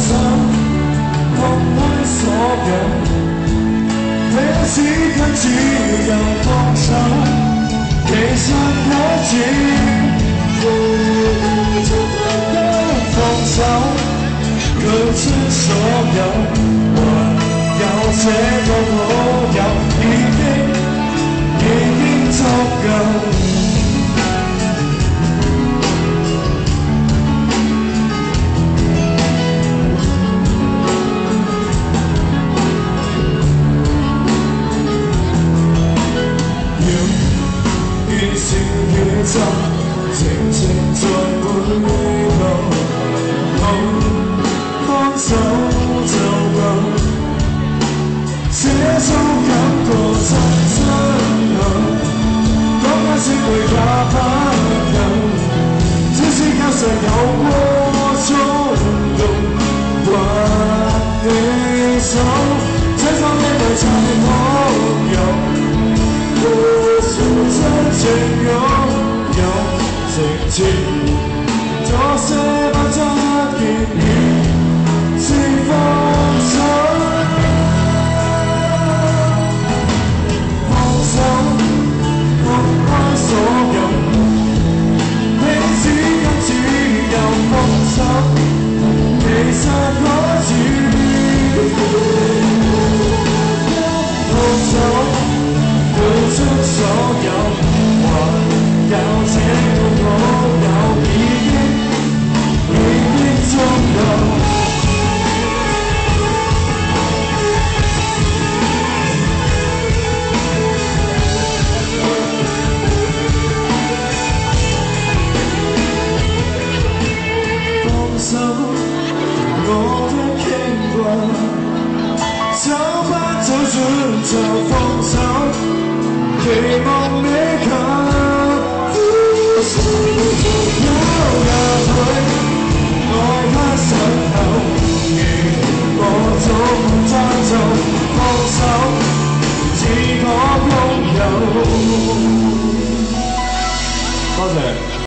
手，放開所有。這時間只有放手，其實我只放手，拒出所有，還有這個我有，已經足夠。靜靜在每路，好放手就夠，這種感覺真好，講返說句也不夠，只是腳上有過衝動，還你手，這方面為才可有，真情擁直接多些把這結語是放手，放手放開所有，你只跟只有放手，其實我只放手，付出所有。有這個我有已經足夠。放手，我都傾過，走不走準就放手，期望你近。有也許愛他身後，如我總爭就放手，只可擁有。多謝。